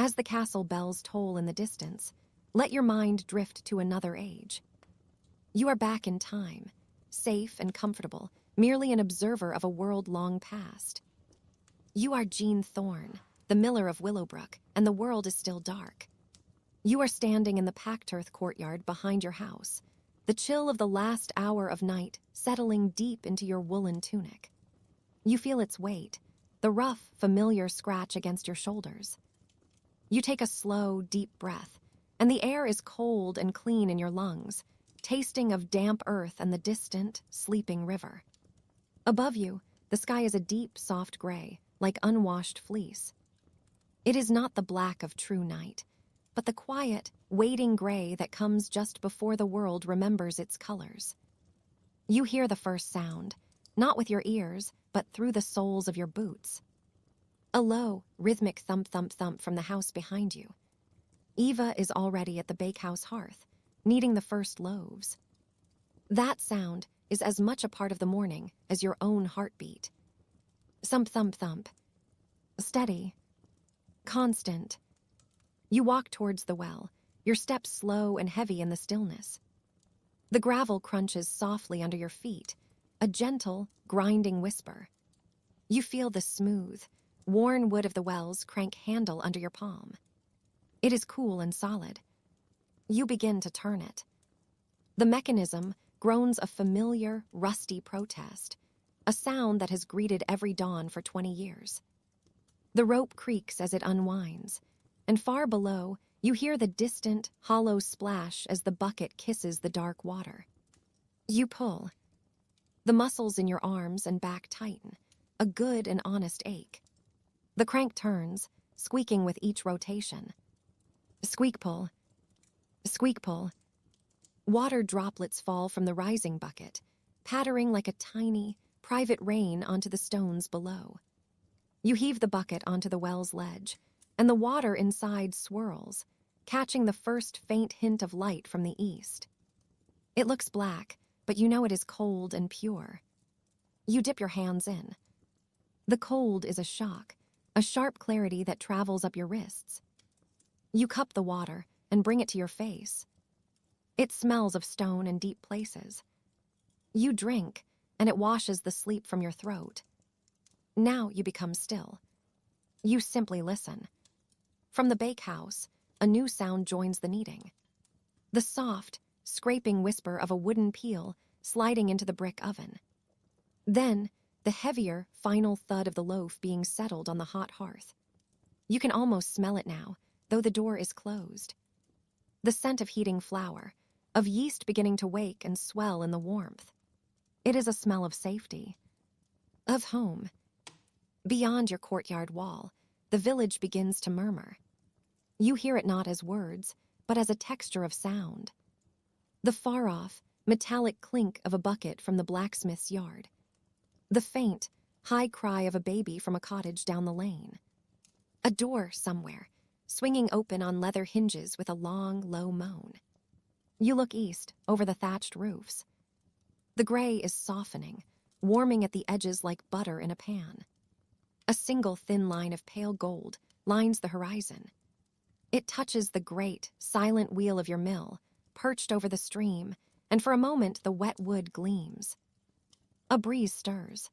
As the castle bells toll in the distance, let your mind drift to another age. You are back in time, safe and comfortable, merely an observer of a world long past. You are Jean Thorne, the miller of Willowbrook, and the world is still dark. You are standing in the packed earth courtyard behind your house, the chill of the last hour of night settling deep into your woolen tunic. You feel its weight, the rough, familiar scratch against your shoulders. You take a slow, deep breath, and the air is cold and clean in your lungs, tasting of damp earth and the distant, sleeping river. Above you, the sky is a deep, soft gray, like unwashed fleece. It is not the black of true night, but the quiet, waiting gray that comes just before the world remembers its colors. You hear the first sound, not with your ears, but through the soles of your boots. A low, rhythmic thump-thump-thump from the house behind you. Eva is already at the bakehouse hearth, kneading the first loaves. That sound is as much a part of the morning as your own heartbeat. Thump-thump-thump. Steady. Constant. You walk towards the well, your steps slow and heavy in the stillness. The gravel crunches softly under your feet, a gentle, grinding whisper. You feel the smooth, worn wood of the well's crank handle under your palm. It is cool and solid. You begin to turn it. The mechanism groans a familiar, rusty protest, a sound that has greeted every dawn for 20 years. The rope creaks as it unwinds, and far below, you hear the distant, hollow splash as the bucket kisses the dark water. You pull. The muscles in your arms and back tighten, a good and honest ache. The crank turns, squeaking with each rotation. Squeak pull. Squeak pull. Water droplets fall from the rising bucket, pattering like a tiny, private rain onto the stones below. You heave the bucket onto the well's ledge, and the water inside swirls, catching the first faint hint of light from the east. It looks black, but you know it is cold and pure. You dip your hands in. The cold is a shock, a sharp clarity that travels up your wrists. You cup the water and bring it to your face. It smells of stone in deep places. You drink, and it washes the sleep from your throat. Now you become still. You simply listen. From the bakehouse, a new sound joins the kneading. The soft, scraping whisper of a wooden peel sliding into the brick oven. Then, the heavier, final thud of the loaf being settled on the hot hearth. You can almost smell it now, though the door is closed. The scent of heating flour, of yeast beginning to wake and swell in the warmth. It is a smell of safety, of home. Beyond your courtyard wall, the village begins to murmur. You hear it not as words, but as a texture of sound. The far-off, metallic clink of a bucket from the blacksmith's yard. The faint, high cry of a baby from a cottage down the lane. A door somewhere, swinging open on leather hinges with a long, low moan. You look east, over the thatched roofs. The gray is softening, warming at the edges like butter in a pan. A single thin line of pale gold lines the horizon. It touches the great, silent wheel of your mill, perched over the stream, and for a moment the wet wood gleams. A breeze stirs.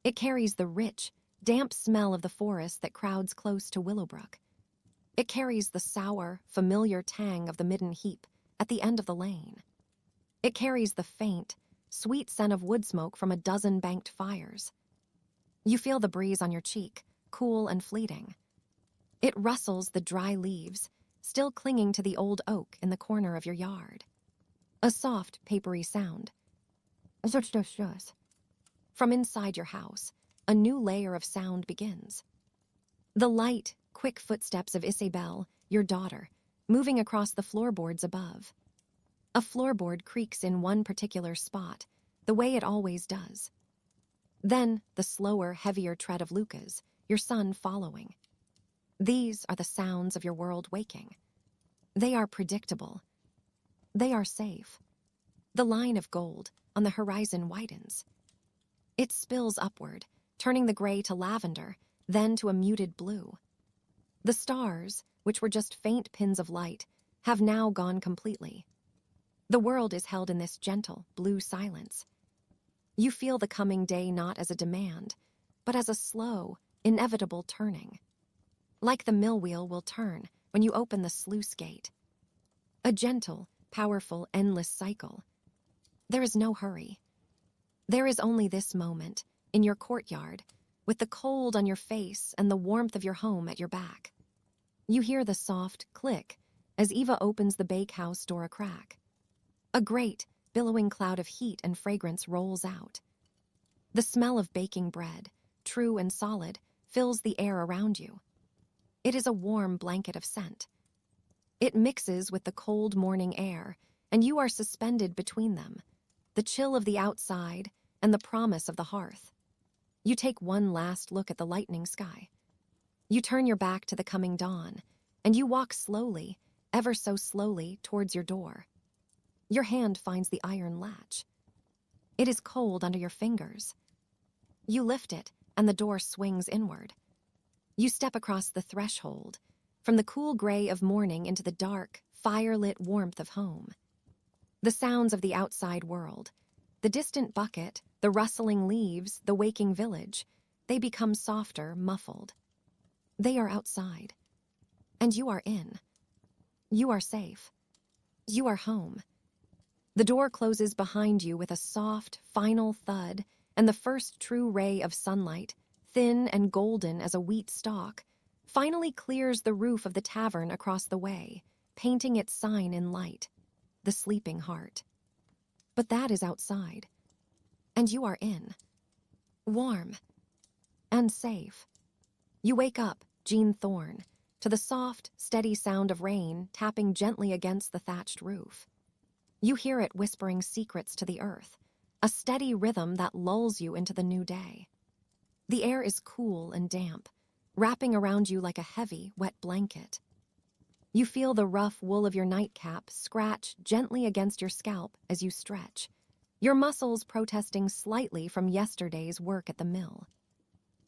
It carries the rich, damp smell of the forest that crowds close to Willowbrook. It carries the sour, familiar tang of the midden heap at the end of the lane. It carries the faint, sweet scent of wood smoke from a dozen banked fires. You feel the breeze on your cheek, cool and fleeting. It rustles the dry leaves, still clinging to the old oak in the corner of your yard. A soft, papery sound. From inside your house, a new layer of sound begins. The light, quick footsteps of Isabel, your daughter, moving across the floorboards above. A floorboard creaks in one particular spot, the way it always does. Then the slower, heavier tread of Lucas, your son following. These are the sounds of your world waking. They are predictable. They are safe. The line of gold on the horizon widens. It spills upward, turning the gray to lavender, then to a muted blue. The stars, which were just faint pins of light, have now gone completely. The world is held in this gentle, blue silence. You feel the coming day not as a demand, but as a slow, inevitable turning. Like the mill wheel will turn when you open the sluice gate. A gentle, powerful, endless cycle. There is no hurry. There is only this moment, in your courtyard, with the cold on your face and the warmth of your home at your back. You hear the soft click as Eva opens the bakehouse door a crack. A great, billowing cloud of heat and fragrance rolls out. The smell of baking bread, true and solid, fills the air around you. It is a warm blanket of scent. It mixes with the cold morning air, and you are suspended between them, the chill of the outside and the promise of the hearth. You take one last look at the lightening sky. You turn your back to the coming dawn, and you walk slowly, ever so slowly, towards your door. Your hand finds the iron latch. It is cold under your fingers. You lift it, and the door swings inward. You step across the threshold, from the cool gray of morning into the dark, fire-lit warmth of home. The sounds of the outside world, the distant bucket, the rustling leaves, the waking village, they become softer, muffled. They are outside, and you are in. You are safe. You are home. The door closes behind you with a soft, final thud, and the first true ray of sunlight, thin and golden as a wheat stalk, finally clears the roof of the tavern across the way, painting its sign in light, the sleeping heart. But that is outside, and you are in. Warm and safe. You wake up, Jean Thorne, to the soft, steady sound of rain tapping gently against the thatched roof. You hear it whispering secrets to the earth, a steady rhythm that lulls you into the new day. The air is cool and damp, wrapping around you like a heavy, wet blanket. You feel the rough wool of your nightcap scratch gently against your scalp as you stretch, your muscles protesting slightly from yesterday's work at the mill.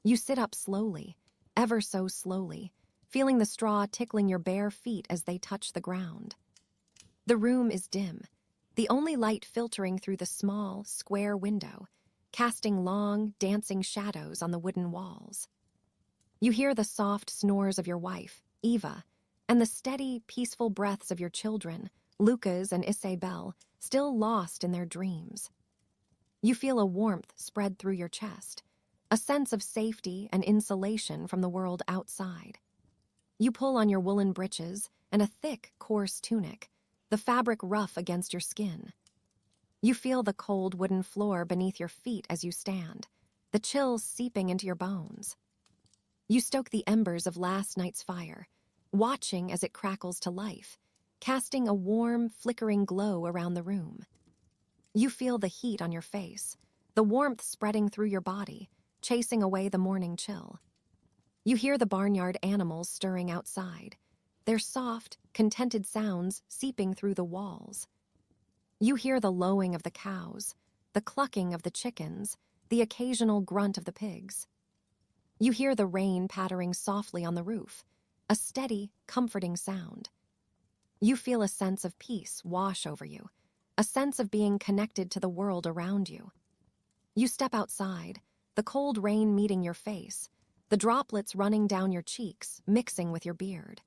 You sit up slowly, ever so slowly, feeling the straw tickling your bare feet as they touch the ground. The room is dim, the only light filtering through the small, square window, casting long, dancing shadows on the wooden walls. You hear the soft snores of your wife, Eva, and the steady, peaceful breaths of your children, Lucas and Isabel, still lost in their dreams. You feel a warmth spread through your chest, a sense of safety and insulation from the world outside. You pull on your woolen breeches and a thick, coarse tunic, the fabric rough against your skin. You feel the cold wooden floor beneath your feet as you stand, the chills seeping into your bones. You stoke the embers of last night's fire, watching as it crackles to life, casting a warm, flickering glow around the room. You feel the heat on your face, the warmth spreading through your body, chasing away the morning chill. You hear the barnyard animals stirring outside, their soft, contented sounds seeping through the walls. You hear the lowing of the cows, the clucking of the chickens, the occasional grunt of the pigs. You hear the rain pattering softly on the roof, a steady, comforting sound. You feel a sense of peace wash over you, a sense of being connected to the world around you. You step outside, the cold rain meeting your face, the droplets running down your cheeks, mixing with your beard.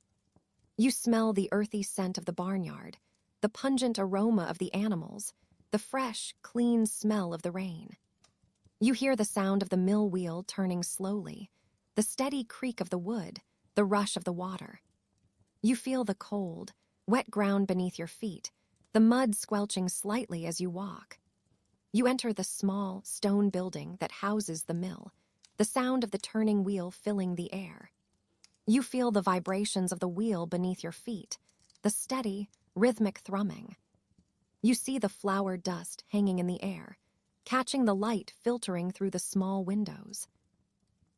You smell the earthy scent of the barnyard, the pungent aroma of the animals, the fresh, clean smell of the rain. You hear the sound of the mill wheel turning slowly, the steady creak of the wood, the rush of the water. You feel the cold, wet ground beneath your feet, the mud squelching slightly as you walk. You enter the small, stone building that houses the mill, the sound of the turning wheel filling the air. You feel the vibrations of the wheel beneath your feet, the steady, rhythmic thrumming. You see the flour dust hanging in the air, catching the light filtering through the small windows.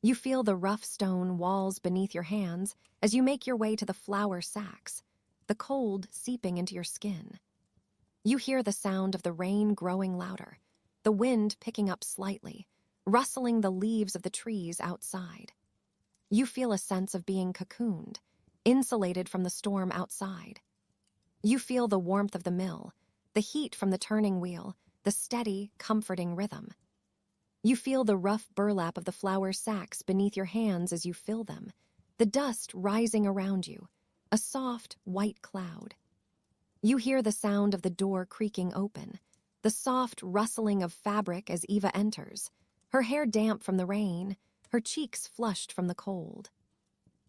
You feel the rough stone walls beneath your hands as you make your way to the flour sacks, the cold seeping into your skin. You hear the sound of the rain growing louder, the wind picking up slightly, rustling the leaves of the trees outside. You feel a sense of being cocooned, insulated from the storm outside. You feel the warmth of the mill, the heat from the turning wheel, the steady, comforting rhythm. You feel the rough burlap of the flour sacks beneath your hands as you fill them, the dust rising around you, a soft, white cloud. You hear the sound of the door creaking open, the soft rustling of fabric as Eva enters, her hair damp from the rain, her cheeks flushed from the cold.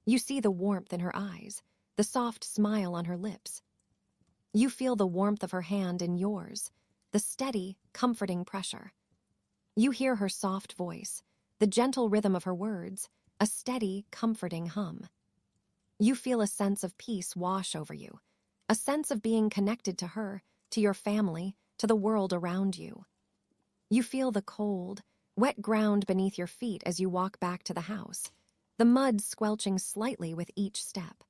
You see the warmth in her eyes, the soft smile on her lips. You feel the warmth of her hand in yours, the steady, comforting pressure. You hear her soft voice, the gentle rhythm of her words, a steady, comforting hum. You feel a sense of peace wash over you, a sense of being connected to her, to your family, to the world around you. You feel the cold, wet ground beneath your feet as you walk back to the house, the mud squelching slightly with each step.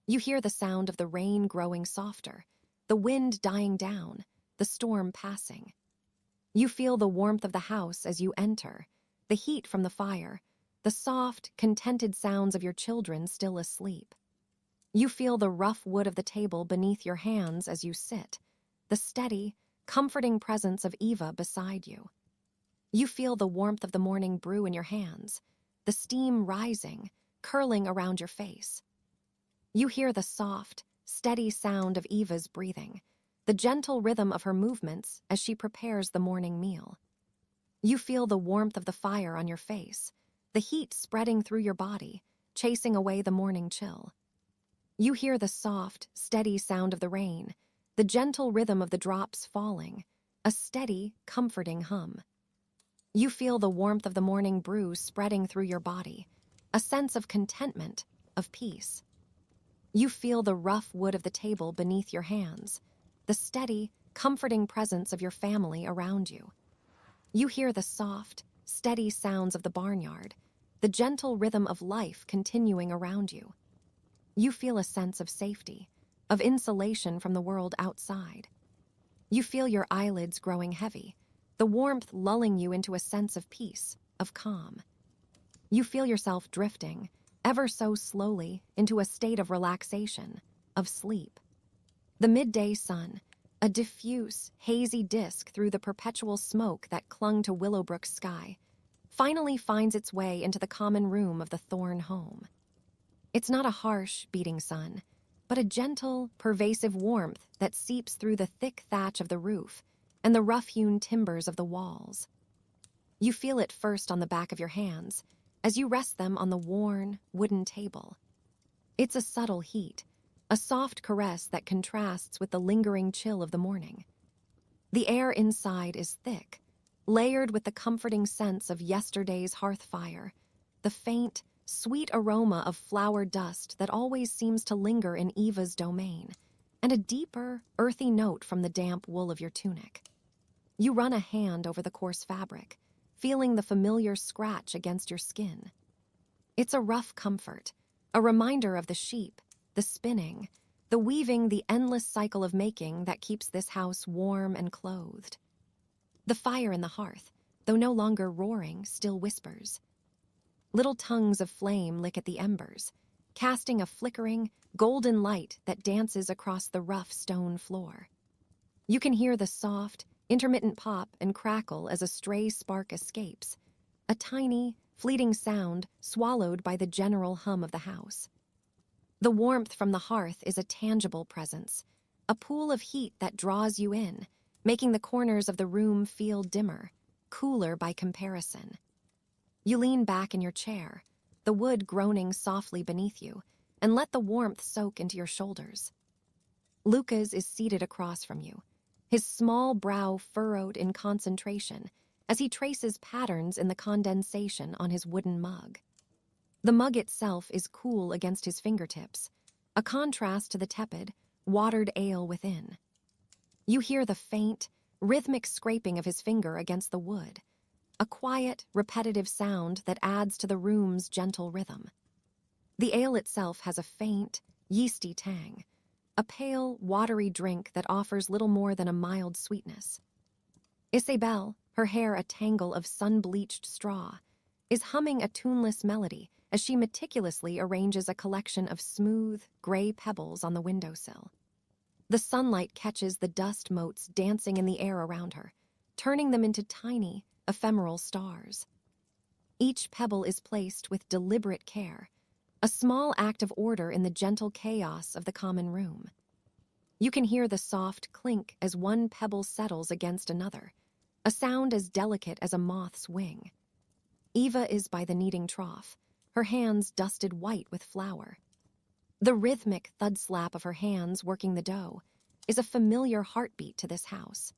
You hear the sound of the rain growing softer, the wind dying down, the storm passing. You feel the warmth of the house as you enter, the heat from the fire, the soft, contented sounds of your children still asleep. You feel the rough wood of the table beneath your hands as you sit, the steady, comforting presence of Eva beside you. You feel the warmth of the morning brew in your hands, the steam rising, curling around your face. You hear the soft, steady sound of Eva's breathing, the gentle rhythm of her movements as she prepares the morning meal. You feel the warmth of the fire on your face, the heat spreading through your body, chasing away the morning chill. You hear the soft, steady sound of the rain, the gentle rhythm of the drops falling, a steady, comforting hum. You feel the warmth of the morning brew spreading through your body, a sense of contentment, of peace. You feel the rough wood of the table beneath your hands, the steady, comforting presence of your family around you. You hear the soft, steady sounds of the barnyard, the gentle rhythm of life continuing around you. You feel a sense of safety, of insulation from the world outside. You feel your eyelids growing heavy, the warmth lulling you into a sense of peace, of calm. You feel yourself drifting, ever so slowly, into a state of relaxation, of sleep. The midday sun, a diffuse, hazy disk through the perpetual smoke that clung to Willowbrook's sky, finally finds its way into the common room of the Thorne home. It's not a harsh, beating sun, but a gentle, pervasive warmth that seeps through the thick thatch of the roof and the rough-hewn timbers of the walls. You feel it first on the back of your hands as you rest them on the worn, wooden table. It's a subtle heat, a soft caress that contrasts with the lingering chill of the morning. The air inside is thick, layered with the comforting sense of yesterday's hearth fire, the faint, sweet aroma of flour dust that always seems to linger in Eva's domain, and a deeper, earthy note from the damp wool of your tunic. You run a hand over the coarse fabric, feeling the familiar scratch against your skin. It's a rough comfort, a reminder of the sheep, the spinning, the weaving, the endless cycle of making that keeps this house warm and clothed. The fire in the hearth, though no longer roaring, still whispers. Little tongues of flame lick at the embers, casting a flickering, golden light that dances across the rough stone floor. You can hear the soft, intermittent pop and crackle as a stray spark escapes, a tiny, fleeting sound swallowed by the general hum of the house. The warmth from the hearth is a tangible presence, a pool of heat that draws you in, making the corners of the room feel dimmer, cooler by comparison. You lean back in your chair, the wood groaning softly beneath you, and let the warmth soak into your shoulders. Lucas is seated across from you, his small brow furrowed in concentration as he traces patterns in the condensation on his wooden mug. The mug itself is cool against his fingertips, a contrast to the tepid, watered ale within. You hear the faint, rhythmic scraping of his finger against the wood, a quiet, repetitive sound that adds to the room's gentle rhythm. The ale itself has a faint, yeasty tang, a pale, watery drink that offers little more than a mild sweetness. Isabelle, her hair a tangle of sun-bleached straw, is humming a tuneless melody as she meticulously arranges a collection of smooth, gray pebbles on the windowsill. The sunlight catches the dust motes dancing in the air around her, turning them into tiny, ephemeral stars. Each pebble is placed with deliberate care, a small act of order in the gentle chaos of the common room. You can hear the soft clink as one pebble settles against another, a sound as delicate as a moth's wing. Eva is by the kneading trough, her hands dusted white with flour. The rhythmic thud slap of her hands working the dough is a familiar heartbeat to this house.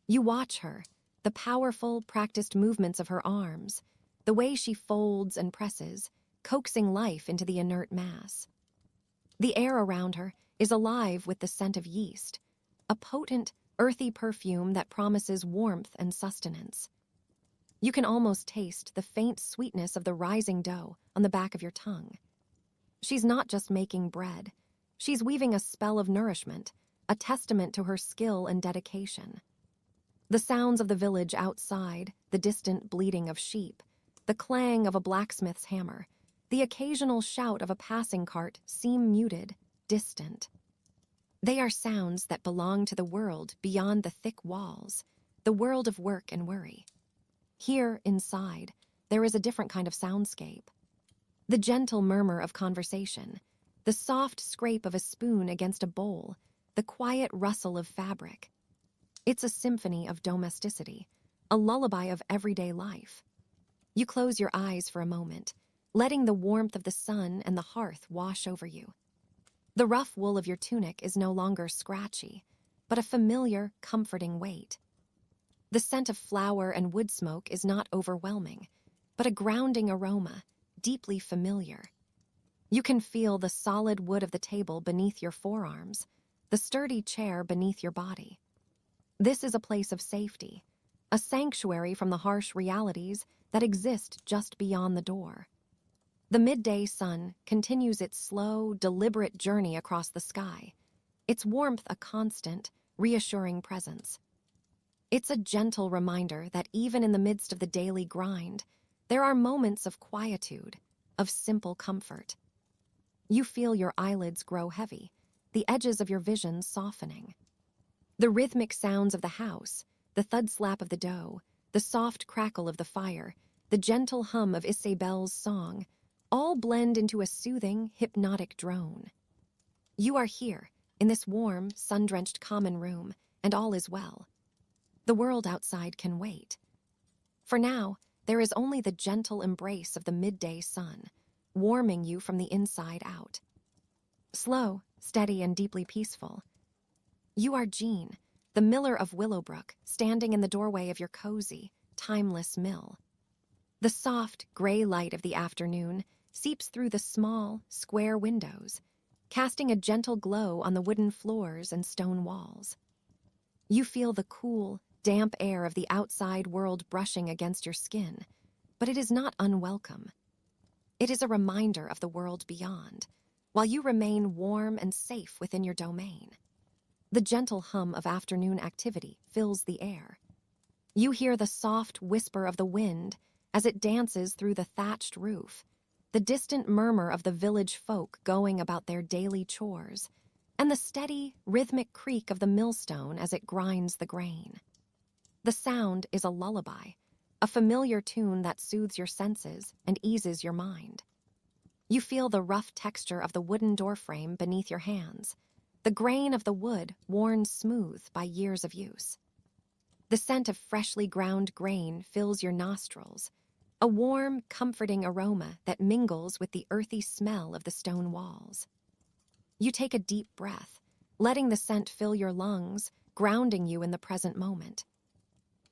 You watch her, the powerful, practiced movements of her arms, the way she folds and presses, coaxing life into the inert mass. The air around her is alive with the scent of yeast, a potent, earthy perfume that promises warmth and sustenance. You can almost taste the faint sweetness of the rising dough on the back of your tongue. She's not just making bread. She's weaving a spell of nourishment, a testament to her skill and dedication. The sounds of the village outside, the distant bleating of sheep, the clang of a blacksmith's hammer, the occasional shout of a passing cart seem muted, distant. They are sounds that belong to the world beyond the thick walls, the world of work and worry. Here, inside, there is a different kind of soundscape. The gentle murmur of conversation, the soft scrape of a spoon against a bowl, the quiet rustle of fabric. It's a symphony of domesticity, a lullaby of everyday life. You close your eyes for a moment, letting the warmth of the sun and the hearth wash over you. The rough wool of your tunic is no longer scratchy, but a familiar, comforting weight. The scent of flour and wood smoke is not overwhelming, but a grounding aroma, deeply familiar. You can feel the solid wood of the table beneath your forearms, the sturdy chair beneath your body. This is a place of safety, a sanctuary from the harsh realities that exist just beyond the door. The midday sun continues its slow, deliberate journey across the sky, its warmth a constant, reassuring presence. It's a gentle reminder that even in the midst of the daily grind, there are moments of quietude, of simple comfort. You feel your eyelids grow heavy, the edges of your vision softening. The rhythmic sounds of the house, the thud slap of the dough, the soft crackle of the fire, the gentle hum of Isabel's song, all blend into a soothing, hypnotic drone. You are here, in this warm, sun-drenched common room, and all is well. The world outside can wait. For now, there is only the gentle embrace of the midday sun, warming you from the inside out. Slow, steady, and deeply peaceful. You are Jean, the miller of Willowbrook, standing in the doorway of your cozy, timeless mill. The soft, gray light of the afternoon seeps through the small, square windows, casting a gentle glow on the wooden floors and stone walls. You feel the cool, damp air of the outside world brushing against your skin, but it is not unwelcome. It is a reminder of the world beyond, while you remain warm and safe within your domain. The gentle hum of afternoon activity fills the air. You hear the soft whisper of the wind as it dances through the thatched roof, the distant murmur of the village folk going about their daily chores, and the steady, rhythmic creak of the millstone as it grinds the grain. The sound is a lullaby, a familiar tune that soothes your senses and eases your mind. You feel the rough texture of the wooden doorframe beneath your hands, the grain of the wood worn smooth by years of use. The scent of freshly ground grain fills your nostrils, a warm, comforting aroma that mingles with the earthy smell of the stone walls. You take a deep breath, letting the scent fill your lungs, grounding you in the present moment.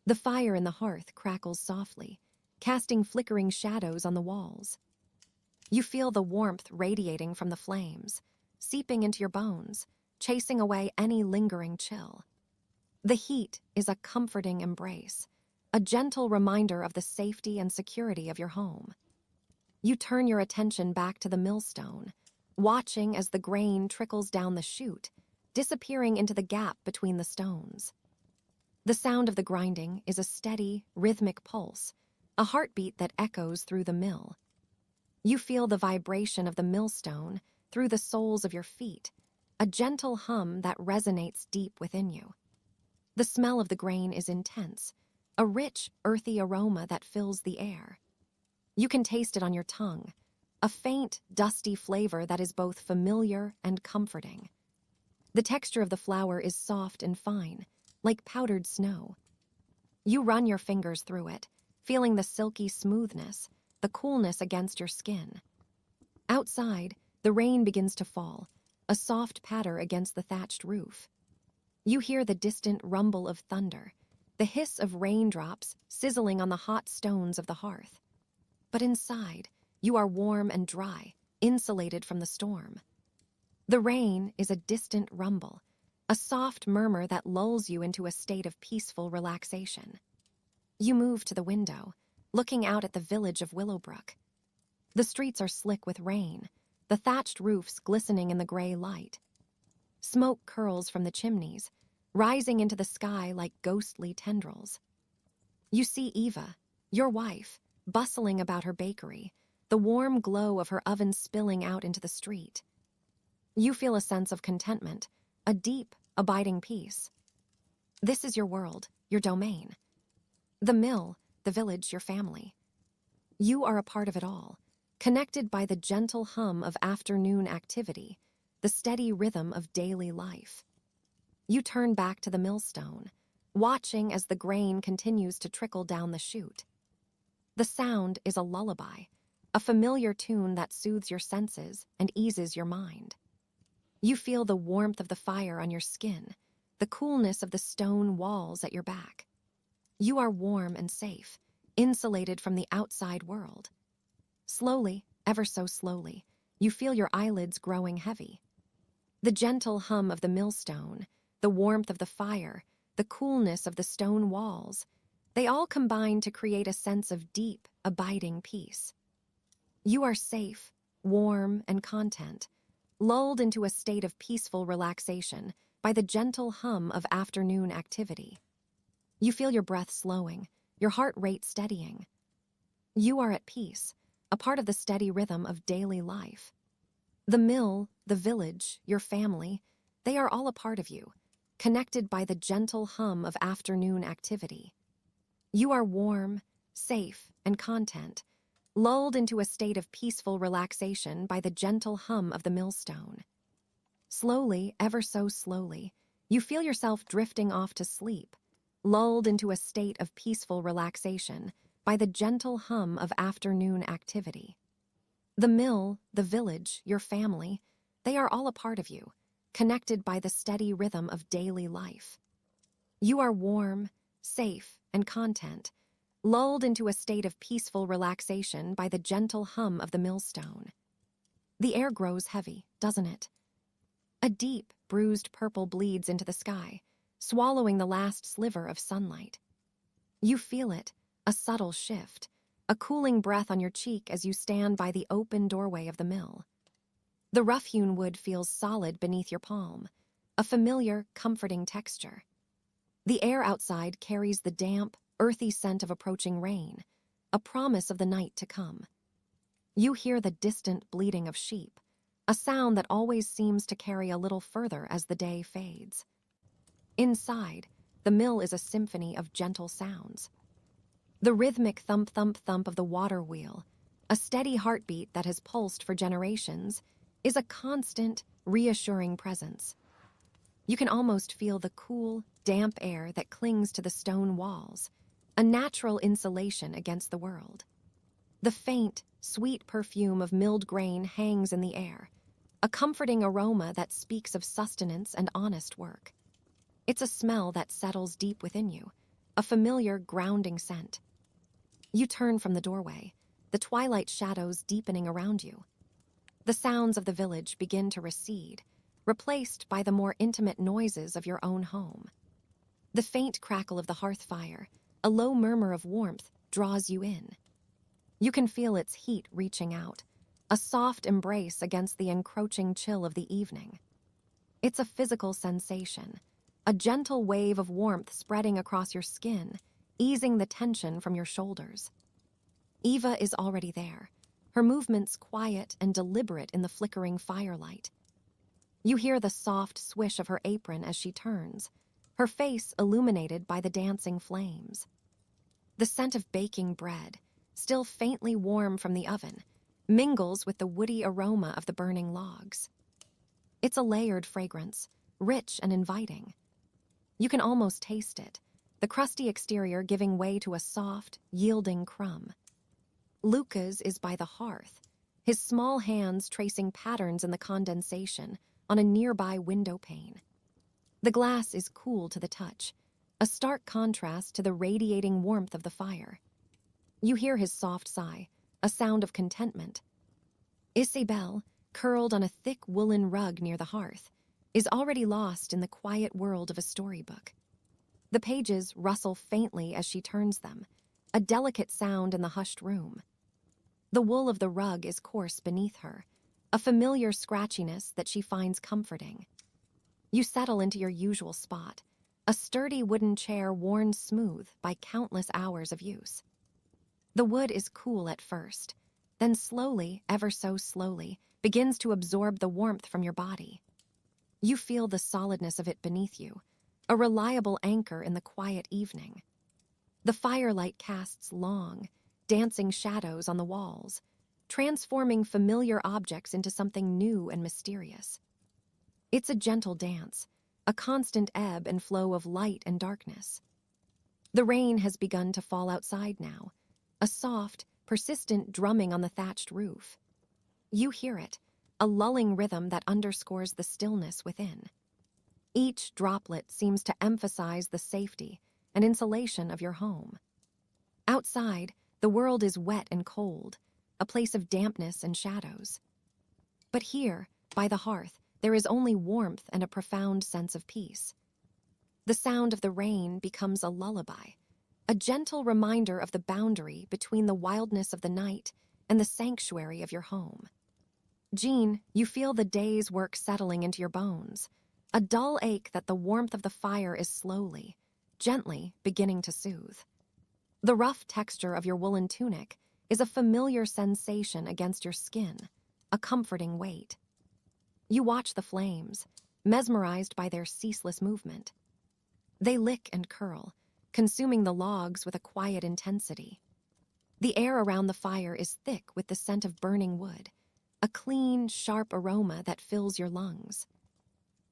The fire in the hearth crackles softly, casting flickering shadows on the walls. You feel the warmth radiating from the flames, seeping into your bones, chasing away any lingering chill. The heat is a comforting embrace, a gentle reminder of the safety and security of your home. You turn your attention back to the millstone, watching as the grain trickles down the chute, disappearing into the gap between the stones. The sound of the grinding is a steady, rhythmic pulse, a heartbeat that echoes through the mill. You feel the vibration of the millstone through the soles of your feet, a gentle hum that resonates deep within you. The smell of the grain is intense, a rich, earthy aroma that fills the air. You can taste it on your tongue, a faint, dusty flavor that is both familiar and comforting. The texture of the flour is soft and fine, like powdered snow. You run your fingers through it, feeling the silky smoothness, the coolness against your skin. Outside, the rain begins to fall, a soft patter against the thatched roof. You hear the distant rumble of thunder, the hiss of raindrops sizzling on the hot stones of the hearth. But inside, you are warm and dry, insulated from the storm. The rain is a distant rumble, a soft murmur that lulls you into a state of peaceful relaxation. You move to the window, looking out at the village of Willowbrook. The streets are slick with rain, the thatched roofs glistening in the gray light. Smoke curls from the chimneys, rising into the sky like ghostly tendrils. You see Eva, your wife, bustling about her bakery, the warm glow of her oven spilling out into the street. You feel a sense of contentment, a deep, abiding peace. This is your world, your domain. The mill, the village, your family. You are a part of it all, connected by the gentle hum of afternoon activity, the steady rhythm of daily life. You turn back to the millstone, watching as the grain continues to trickle down the chute. The sound is a lullaby, a familiar tune that soothes your senses and eases your mind. You feel the warmth of the fire on your skin, the coolness of the stone walls at your back. You are warm and safe, insulated from the outside world. Slowly, ever so slowly, you feel your eyelids growing heavy. The gentle hum of the millstone, the warmth of the fire, the coolness of the stone walls, they all combine to create a sense of deep, abiding peace. You are safe, warm, and content, lulled into a state of peaceful relaxation by the gentle hum of afternoon activity. You feel your breath slowing, your heart rate steadying. You are at peace, a part of the steady rhythm of daily life. The mill, the village, your family, they are all a part of you, connected by the gentle hum of afternoon activity. You are warm, safe, and content, lulled into a state of peaceful relaxation by the gentle hum of the millstone. Slowly, ever so slowly, you feel yourself drifting off to sleep, lulled into a state of peaceful relaxation by the gentle hum of afternoon activity. The mill, the village, your family, they are all a part of you, connected by the steady rhythm of daily life. You are warm, safe, and content, lulled into a state of peaceful relaxation by the gentle hum of the millstone. The air grows heavy, doesn't it? A deep, bruised purple bleeds into the sky, swallowing the last sliver of sunlight. You feel it, a subtle shift, a cooling breath on your cheek as you stand by the open doorway of the mill. The rough-hewn wood feels solid beneath your palm, a familiar, comforting texture. The air outside carries the damp, earthy scent of approaching rain, a promise of the night to come. You hear the distant bleating of sheep, a sound that always seems to carry a little further as the day fades. Inside, the mill is a symphony of gentle sounds. The rhythmic thump-thump-thump of the water wheel, a steady heartbeat that has pulsed for generations, is a constant, reassuring presence. You can almost feel the cool, damp air that clings to the stone walls, a natural insulation against the world. The faint, sweet perfume of milled grain hangs in the air, a comforting aroma that speaks of sustenance and honest work. It's a smell that settles deep within you, a familiar, grounding scent. You turn from the doorway, the twilight shadows deepening around you. The sounds of the village begin to recede, replaced by the more intimate noises of your own home. The faint crackle of the hearth fire, a low murmur of warmth, draws you in. You can feel its heat reaching out, a soft embrace against the encroaching chill of the evening. It's a physical sensation, a gentle wave of warmth spreading across your skin, easing the tension from your shoulders. Eva is already there, her movements quiet and deliberate in the flickering firelight. You hear the soft swish of her apron as she turns, her face illuminated by the dancing flames. The scent of baking bread, still faintly warm from the oven, mingles with the woody aroma of the burning logs. It's a layered fragrance, rich and inviting. You can almost taste it, the crusty exterior giving way to a soft, yielding crumb. Lucas is by the hearth, his small hands tracing patterns in the condensation on a nearby window pane. The glass is cool to the touch, a stark contrast to the radiating warmth of the fire. You hear his soft sigh, a sound of contentment. Isabel, curled on a thick woolen rug near the hearth, is already lost in the quiet world of a storybook. The pages rustle faintly as she turns them, a delicate sound in the hushed room. The wool of the rug is coarse beneath her, a familiar scratchiness that she finds comforting. You settle into your usual spot, a sturdy wooden chair worn smooth by countless hours of use. The wood is cool at first, then slowly, ever so slowly, begins to absorb the warmth from your body. You feel the solidness of it beneath you, a reliable anchor in the quiet evening. The firelight casts long, dancing shadows on the walls, transforming familiar objects into something new and mysterious. It's a gentle dance, a constant ebb and flow of light and darkness. The rain has begun to fall outside now, a soft, persistent drumming on the thatched roof. You hear it, a lulling rhythm that underscores the stillness within. Each droplet seems to emphasize the safety and insulation of your home. Outside, the world is wet and cold, a place of dampness and shadows. But here, by the hearth, there is only warmth and a profound sense of peace. The sound of the rain becomes a lullaby, a gentle reminder of the boundary between the wildness of the night and the sanctuary of your home. Jean, you feel the day's work settling into your bones, a dull ache that the warmth of the fire is slowly, gently beginning to soothe. The rough texture of your woolen tunic is a familiar sensation against your skin, a comforting weight. You watch the flames, mesmerized by their ceaseless movement. They lick and curl, consuming the logs with a quiet intensity. The air around the fire is thick with the scent of burning wood, a clean, sharp aroma that fills your lungs.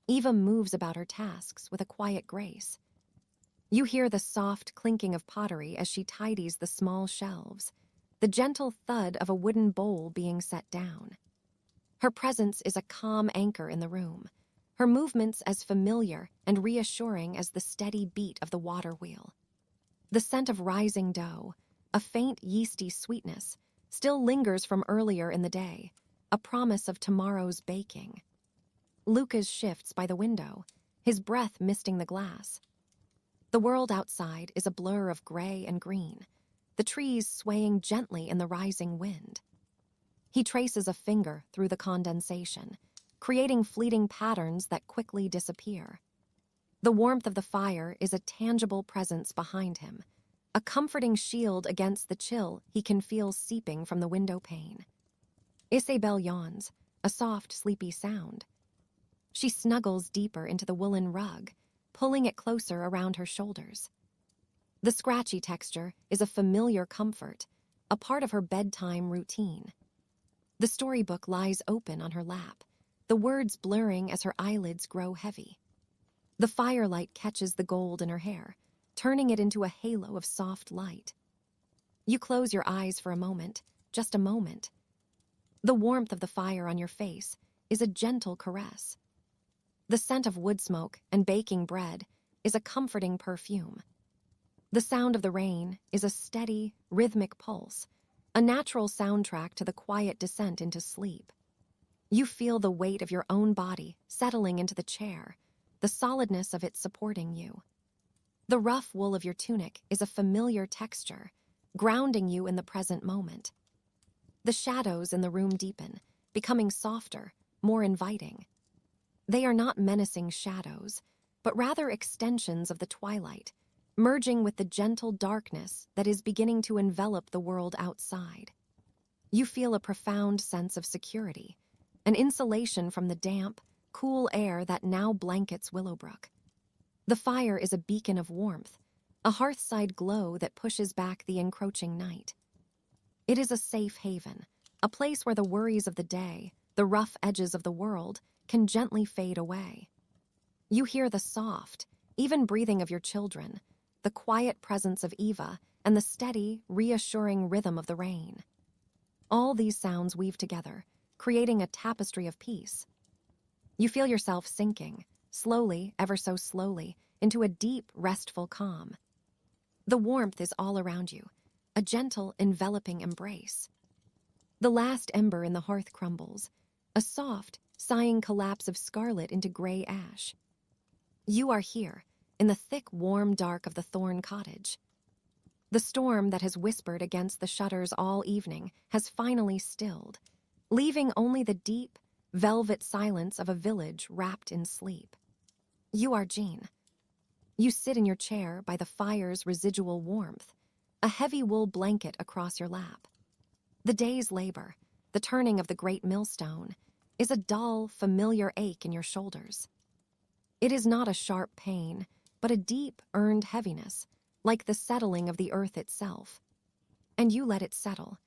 Eva moves about her tasks with a quiet grace. You hear the soft clinking of pottery as she tidies the small shelves, the gentle thud of a wooden bowl being set down. Her presence is a calm anchor in the room, her movements as familiar and reassuring as the steady beat of the water wheel. The scent of rising dough, a faint yeasty sweetness, still lingers from earlier in the day, a promise of tomorrow's baking. Lucas shifts by the window, his breath misting the glass. The world outside is a blur of gray and green, the trees swaying gently in the rising wind. He traces a finger through the condensation, creating fleeting patterns that quickly disappear. The warmth of the fire is a tangible presence behind him, a comforting shield against the chill he can feel seeping from the window pane. Isabel yawns, a soft, sleepy sound. She snuggles deeper into the woolen rug, pulling it closer around her shoulders. The scratchy texture is a familiar comfort, a part of her bedtime routine. The storybook lies open on her lap, the words blurring as her eyelids grow heavy. The firelight catches the gold in her hair, turning it into a halo of soft light. You close your eyes for a moment, just a moment. The warmth of the fire on your face is a gentle caress. The scent of wood smoke and baking bread is a comforting perfume. The sound of the rain is a steady, rhythmic pulse, a natural soundtrack to the quiet descent into sleep. You feel the weight of your own body settling into the chair, the solidness of it supporting you. The rough wool of your tunic is a familiar texture, grounding you in the present moment. The shadows in the room deepen, becoming softer, more inviting. They are not menacing shadows, but rather extensions of the twilight, merging with the gentle darkness that is beginning to envelop the world outside. You feel a profound sense of security, an insulation from the damp, cool air that now blankets Willowbrook. The fire is a beacon of warmth, a hearthside glow that pushes back the encroaching night. It is a safe haven, a place where the worries of the day, the rough edges of the world, can gently fade away. You hear the soft, even breathing of your children, the quiet presence of Eva, and the steady, reassuring rhythm of the rain. All these sounds weave together, creating a tapestry of peace. You feel yourself sinking, slowly, ever so slowly, into a deep, restful calm. The warmth is all around you, a gentle, enveloping embrace. The last ember in the hearth crumbles, a soft, sighing collapse of scarlet into gray ash. You are here, in the thick, warm dark of the Thorn cottage. The storm that has whispered against the shutters all evening has finally stilled, leaving only the deep, velvet silence of a village wrapped in sleep. You are Jean. You sit in your chair by the fire's residual warmth, a heavy wool blanket across your lap. The day's labor, the turning of the great millstone, is a dull, familiar ache in your shoulders. It is not a sharp pain, but a deep, earned heaviness, like the settling of the earth itself. And you let it settle.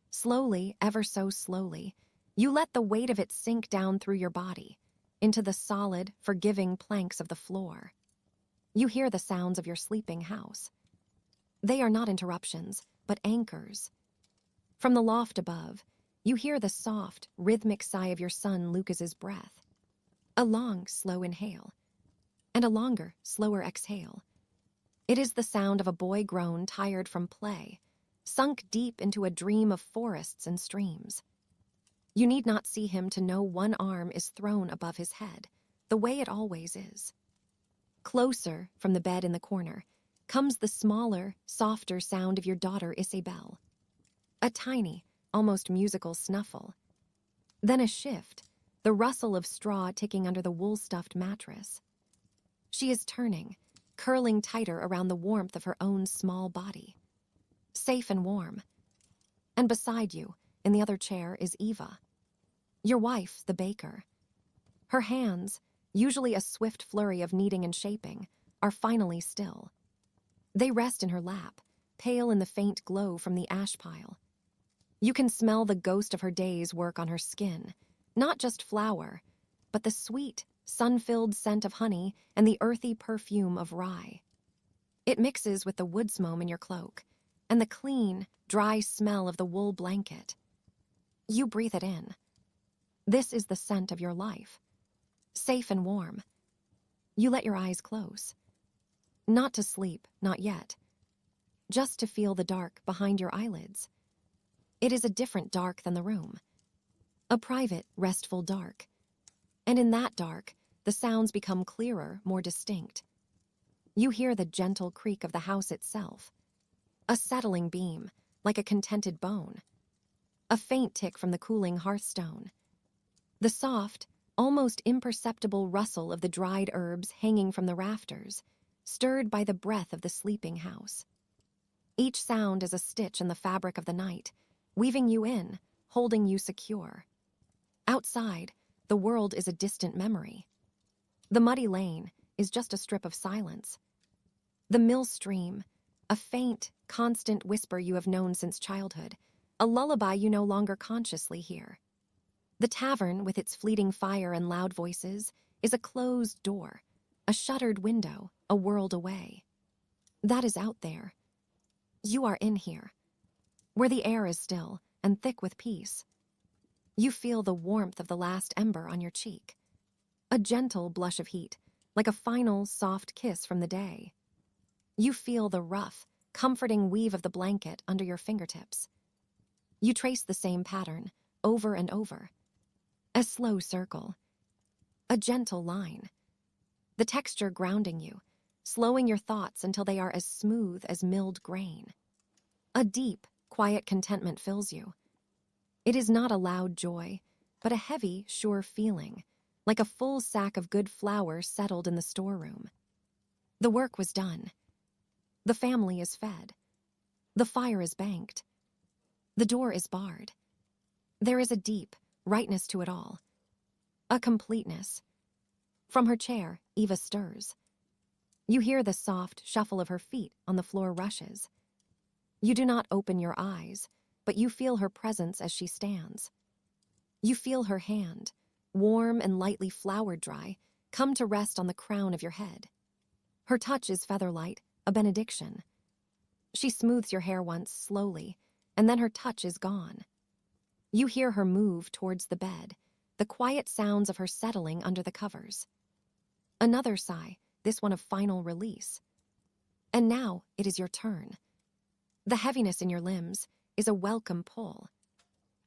Slowly, ever so slowly, you let the weight of it sink down through your body, into the solid, forgiving planks of the floor. You hear the sounds of your sleeping house. They are not interruptions, but anchors. From the loft above, you hear the soft, rhythmic sigh of your son Lucas's breath. A long, slow inhale, and a longer, slower exhale. It is the sound of a boy grown tired from play, sunk deep into a dream of forests and streams. You need not see him to know one arm is thrown above his head, the way it always is. Closer, from the bed in the corner, comes the smaller, softer sound of your daughter Isabel. A tiny, almost musical snuffle. Then a shift, the rustle of straw ticking under the wool-stuffed mattress. She is turning, curling tighter around the warmth of her own small body. Safe and warm. And beside you, in the other chair, is Eva. Your wife, the baker. Her hands, usually a swift flurry of kneading and shaping, are finally still. They rest in her lap, pale in the faint glow from the ash pile. You can smell the ghost of her day's work on her skin, not just flour, but the sweet, sun-filled scent of honey and the earthy perfume of rye. It mixes with the wood smoke in your cloak, and the clean, dry smell of the wool blanket. You breathe it in. This is the scent of your life. Safe and warm. You let your eyes close. Not to sleep, not yet. Just to feel the dark behind your eyelids. It is a different dark than the room. A private, restful dark. And in that dark, the sounds become clearer, more distinct. You hear the gentle creak of the house itself. A settling beam, like a contented bone. A faint tick from the cooling hearthstone. The soft, almost imperceptible rustle of the dried herbs hanging from the rafters, stirred by the breath of the sleeping house. Each sound is a stitch in the fabric of the night, weaving you in, holding you secure. Outside, the world is a distant memory. The muddy lane is just a strip of silence. The mill stream, a faint, constant whisper you have known since childhood, a lullaby you no longer consciously hear. The tavern, with its fleeting fire and loud voices, is a closed door, a shuttered window, a world away. That is out there. You are in here, where the air is still and thick with peace. You feel the warmth of the last ember on your cheek. A gentle blush of heat, like a final, soft kiss from the day. You feel the rough, comforting weave of the blanket under your fingertips. You trace the same pattern, over and over. A slow circle. A gentle line. The texture grounding you, slowing your thoughts until they are as smooth as milled grain. A deep, quiet contentment fills you. It is not a loud joy, but a heavy, sure feeling, like a full sack of good flour settled in the storeroom. The work was done. The family is fed. The fire is banked. The door is barred. There is a deep rightness to it all, a completeness. From her chair, Eva stirs. You hear the soft shuffle of her feet on the floor rushes. You do not open your eyes, but you feel her presence as she stands. You feel her hand, warm and lightly flower dry, come to rest on the crown of your head. Her touch is featherlight, a benediction. She smooths your hair once slowly, and then her touch is gone. You hear her move towards the bed, the quiet sounds of her settling under the covers. Another sigh, this one of final release. And now it is your turn. The heaviness in your limbs is a welcome pull.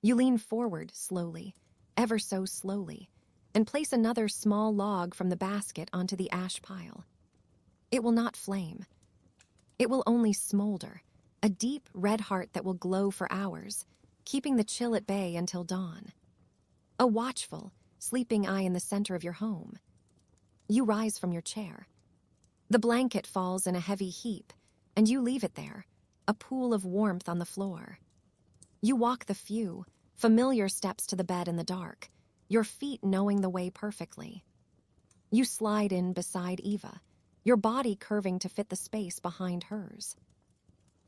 You lean forward slowly, ever so slowly, and place another small log from the basket onto the ash pile. It will not flame. It will only smolder, a deep red heart that will glow for hours, keeping the chill at bay until dawn. A watchful, sleeping eye in the center of your home. You rise from your chair. The blanket falls in a heavy heap, and you leave it there, a pool of warmth on the floor. You walk the few, familiar steps to the bed in the dark, your feet knowing the way perfectly. You slide in beside Eva, your body curving to fit the space behind hers.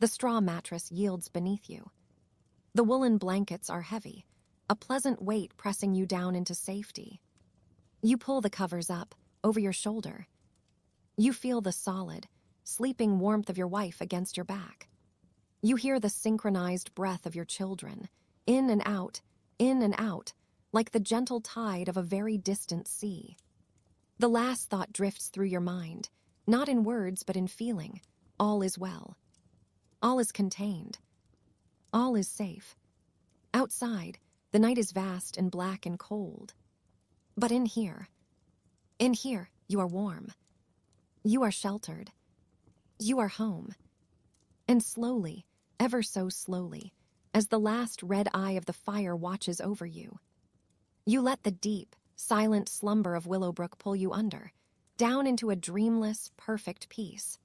The straw mattress yields beneath you. The woolen blankets are heavy, a pleasant weight pressing you down into safety. You pull the covers up, over your shoulder. You feel the solid, sleeping warmth of your wife against your back. You hear the synchronized breath of your children, in and out, like the gentle tide of a very distant sea. The last thought drifts through your mind, not in words but in feeling. All is well. All is contained. All is safe. Outside, the night is vast and black and cold. But in here, you are warm. You are sheltered. You are home. And slowly, ever so slowly, as the last red eye of the fire watches over you, you let the deep, silent slumber of Willowbrook pull you under, down into a dreamless, perfect peace.